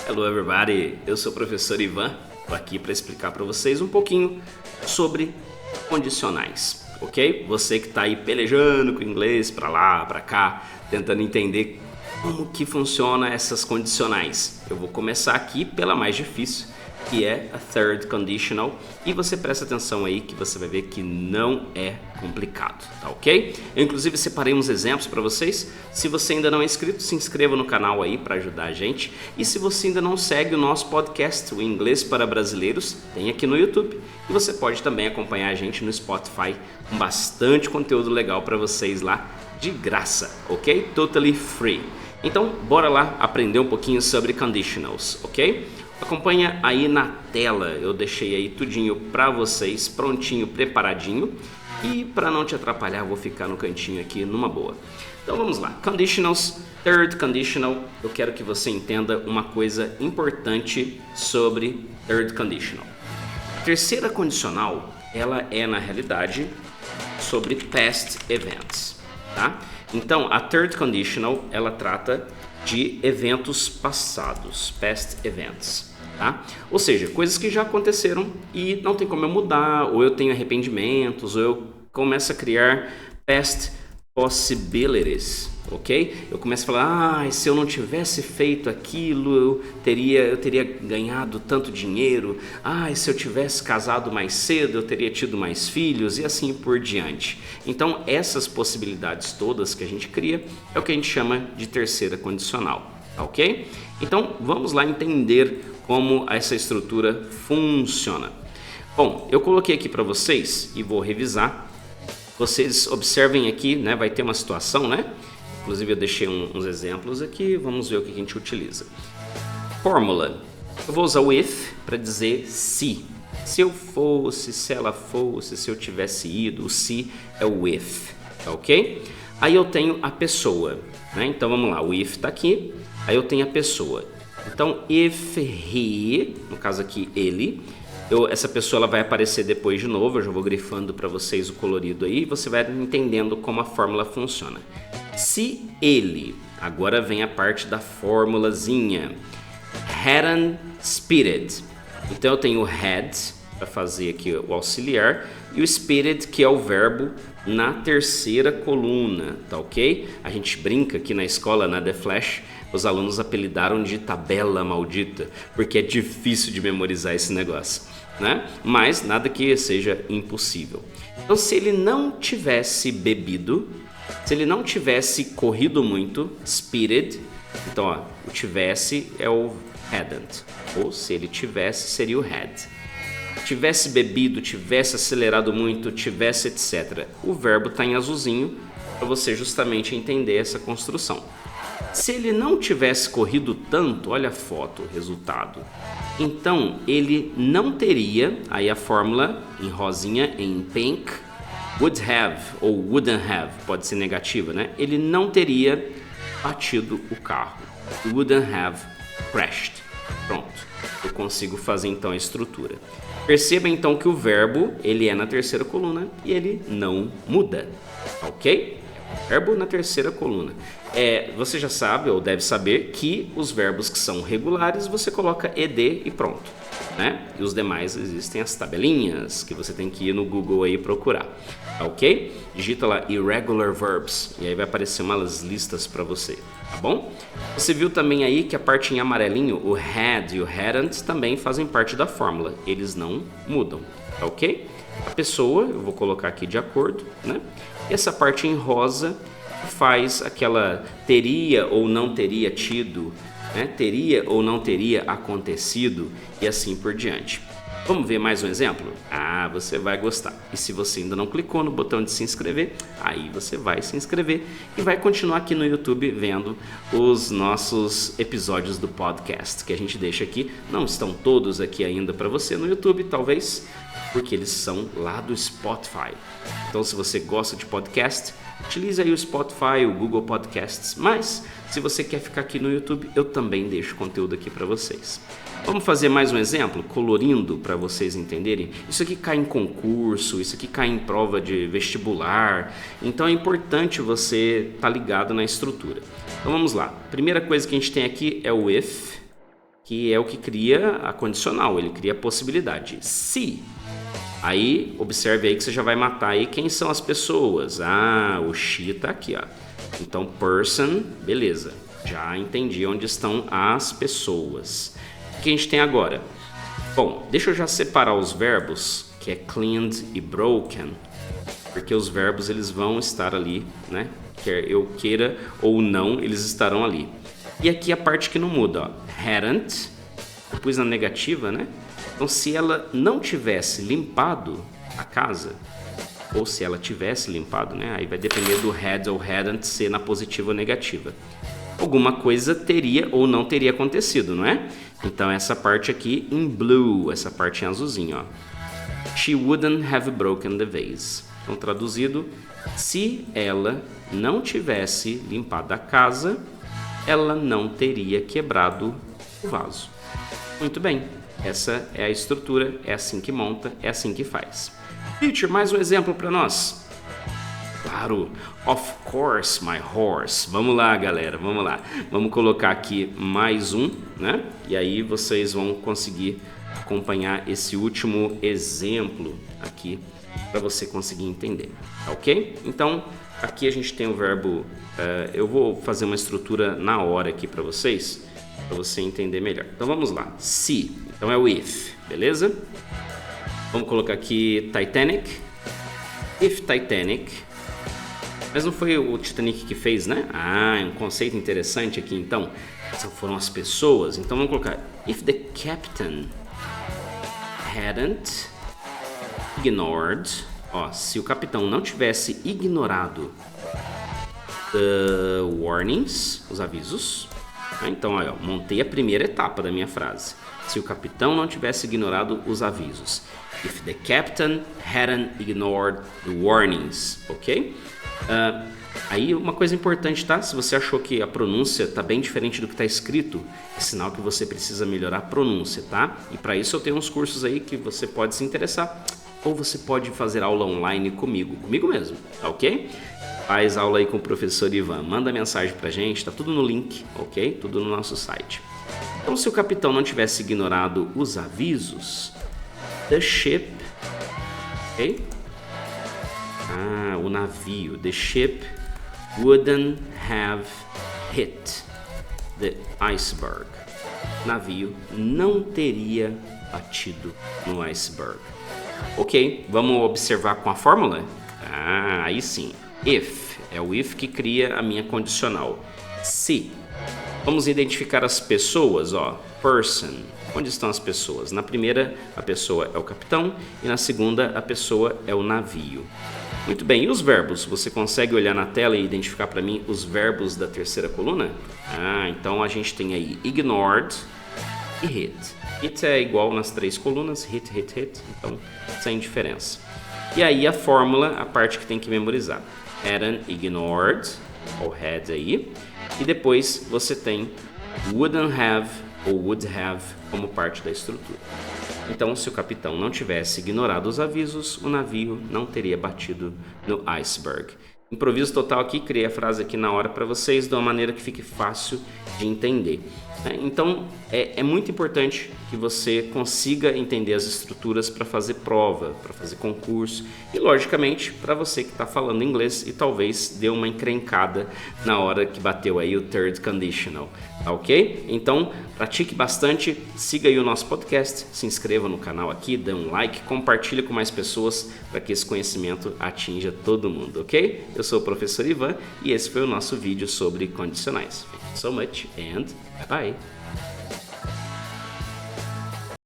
Hello everybody, eu sou o professor Ivan, estou aqui para explicar para vocês um pouquinho sobre condicionais, ok? Você que está aí pelejando com o inglês para lá, para cá, tentando entender como que funciona essas condicionais. Eu vou começar aqui pela mais difícil, que é a third conditional, e você presta atenção aí que você vai ver que não é complicado, tá ok? Eu inclusive separei uns exemplos para vocês. Se você ainda não é inscrito, se inscreva no canal aí para ajudar a gente, e se você ainda não segue o nosso podcast, o Inglês para Brasileiros, tem aqui no YouTube, e você pode também acompanhar a gente no Spotify, com bastante conteúdo legal para vocês lá, de graça, ok? Totally free. Então, bora lá aprender um pouquinho sobre conditionals, ok? Acompanha aí na tela, eu deixei aí tudinho para vocês, prontinho, preparadinho. E para não te atrapalhar, eu vou ficar no cantinho aqui numa boa. Então vamos lá, conditionals, third conditional. Eu quero que você entenda uma coisa importante sobre third conditional. A terceira condicional, ela é na realidade sobre past events, tá? Então a third conditional, ela trata de eventos passados, past events, tá? Ou seja, coisas que já aconteceram e não tem como eu mudar, ou eu tenho arrependimentos, ou eu começo a criar past possibilities, ok? Eu começo a falar, se eu não tivesse feito aquilo, eu teria ganhado tanto dinheiro, se eu tivesse casado mais cedo, eu teria tido mais filhos, e assim por diante. Então, essas possibilidades todas que a gente cria é o que a gente chama de terceira condicional, ok? Então, vamos lá entender como essa estrutura funciona. Bom, eu coloquei aqui para vocês e vou revisar. Vocês observem aqui, né? Vai ter uma situação, né? Inclusive eu deixei uns exemplos aqui, vamos ver o que a gente utiliza. Fórmula. Eu vou usar o if para dizer se. Se eu fosse, se ela fosse, se eu tivesse ido, o se é o if, tá ok? Aí eu tenho a pessoa, né? Então vamos lá, o if está aqui, aí eu tenho a pessoa. Então if he, no caso aqui ele, essa pessoa ela vai aparecer depois de novo, eu já vou grifando para vocês o colorido aí, você vai entendendo como a fórmula funciona. Se ele, agora vem a parte da formulazinha, hadn't spirited. Então eu tenho o had, para fazer aqui o auxiliar, e o spirited, que é o verbo na terceira coluna, tá ok? A gente brinca aqui na escola, na The Flash, os alunos apelidaram de tabela maldita, porque é difícil de memorizar esse negócio, né? Mas nada que seja impossível. Então, se ele não tivesse bebido, se ele não tivesse corrido muito, spirited, então ó, o tivesse é o hadn't, ou se ele tivesse seria o had. Tivesse bebido, tivesse acelerado muito, tivesse etc. O verbo está em azulzinho para você justamente entender essa construção. Se ele não tivesse corrido tanto, olha a foto, o resultado. Então ele não teria, aí a fórmula em rosinha, em pink, would have ou wouldn't have, pode ser negativa, né? Ele não teria batido o carro. Wouldn't have crashed. Pronto, eu consigo fazer então a estrutura. Perceba então que o verbo, ele é na terceira coluna e ele não muda, ok? Verbo na terceira coluna. Você já sabe ou deve saber que os verbos que são regulares você coloca ed e pronto, né? E os demais existem as tabelinhas que você tem que ir no Google aí procurar, ok? Digita lá irregular verbs e aí vai aparecer umas listas para você, tá bom? Você viu também aí que a parte em amarelinho, o had e o hadn't também fazem parte da fórmula, eles não mudam, tá ok? A pessoa, eu vou colocar aqui de acordo, né? E essa parte em rosa faz aquela teria ou não teria tido, né? Teria ou não teria acontecido e assim por diante. Vamos ver mais um exemplo? Você vai gostar. E se você ainda não clicou no botão de se inscrever, aí você vai se inscrever e vai continuar aqui no YouTube vendo os nossos episódios do podcast que a gente deixa aqui. Não estão todos aqui ainda para você no YouTube, talvez, porque eles são lá do Spotify. Então, se você gosta de podcast, utilize aí o Spotify, o Google Podcasts, mas se você quer ficar aqui no YouTube, eu também deixo conteúdo aqui para vocês. Vamos fazer mais um exemplo, colorindo para vocês entenderem. Isso aqui cai em concurso, isso aqui cai em prova de vestibular, então é importante você estar ligado na estrutura. Então vamos lá, primeira coisa que a gente tem aqui é o if, que é o que cria a condicional, ele cria a possibilidade. Se. Aí, observe aí que você já vai matar aí quem são as pessoas. Ah, o she tá aqui, ó. Então, person, beleza. Já entendi onde estão as pessoas. O que a gente tem agora? Bom, deixa eu já separar os verbos, que é cleaned e broken, porque os verbos eles vão estar ali, né? Quer eu queira ou não, eles estarão ali. E aqui a parte que não muda, ó. Hadn't, eu pus na negativa, né? Então, se ela não tivesse limpado a casa, ou se ela tivesse limpado, né? Aí vai depender do had ou hadn't ser na positiva ou negativa. Alguma coisa teria ou não teria acontecido, não é? Então, essa parte aqui em blue, essa parte em azulzinho, ó. She wouldn't have broken the vase. Então, traduzido, se ela não tivesse limpado a casa, ela não teria quebrado o vaso. Muito bem, essa é a estrutura, é assim que monta, é assim que faz. Teacher, mais um exemplo para nós. Claro, of course, my horse. Vamos lá, galera, vamos lá. Vamos colocar aqui mais um, né? E aí vocês vão conseguir acompanhar esse último exemplo aqui para você conseguir entender, ok? Então, aqui a gente tem o verbo, eu vou fazer uma estrutura na hora aqui para você entender melhor. Então, vamos lá. Se, então é o if, beleza? Vamos colocar aqui Titanic. If Titanic. Mas não foi o Titanic que fez, né? Ah, é um conceito interessante aqui, então. Essas foram as pessoas. Então, vamos colocar if the captain hadn't ignored, ó, se o capitão não tivesse ignorado the warnings, os avisos, né? Então, ó, montei a primeira etapa da minha frase. Se o capitão não tivesse ignorado os avisos. If the captain hadn't ignored the warnings, ok? Aí uma coisa importante, tá? Se você achou que a pronúncia tá bem diferente do que tá escrito, é sinal que você precisa melhorar a pronúncia, tá? E para isso eu tenho uns cursos aí que você pode se interessar, ou você pode fazer aula online comigo mesmo, tá ok? Faz aula aí com o professor Ivan, manda mensagem pra gente, tá tudo no link, ok? Tudo no nosso site. Então, se o capitão não tivesse ignorado os avisos, the ship, ok? O navio, the ship wouldn't have hit the iceberg. O navio não teria batido no iceberg. Ok, vamos observar com a fórmula? Aí sim. If, é o if que cria a minha condicional. Se. Vamos identificar as pessoas, ó. Person. Onde estão as pessoas? Na primeira, a pessoa é o capitão e na segunda, a pessoa é o navio. Muito bem, e os verbos? Você consegue olhar na tela e identificar para mim os verbos da terceira coluna? Então a gente tem aí ignored e hit. Hit é igual nas três colunas, hit, hit, hit, então sem diferença. E aí a fórmula, a parte que tem que memorizar. Hadn't ignored, ou had aí, e depois você tem wouldn't have ou would have como parte da estrutura. Então, se o capitão não tivesse ignorado os avisos, o navio não teria batido no iceberg. Improviso total aqui, criei a frase aqui na hora para vocês de uma maneira que fique fácil de entender. Então, é muito importante que você consiga entender as estruturas para fazer prova, para fazer concurso e, logicamente, para você que está falando inglês e talvez deu uma encrencada na hora que bateu aí o third conditional, tá ok? Então, pratique bastante, siga aí o nosso podcast, se inscreva no canal aqui, dê um like, compartilhe com mais pessoas para que esse conhecimento atinja todo mundo, ok? Eu sou o professor Ivan e esse foi o nosso vídeo sobre condicionais. Thank you so much and bye bye!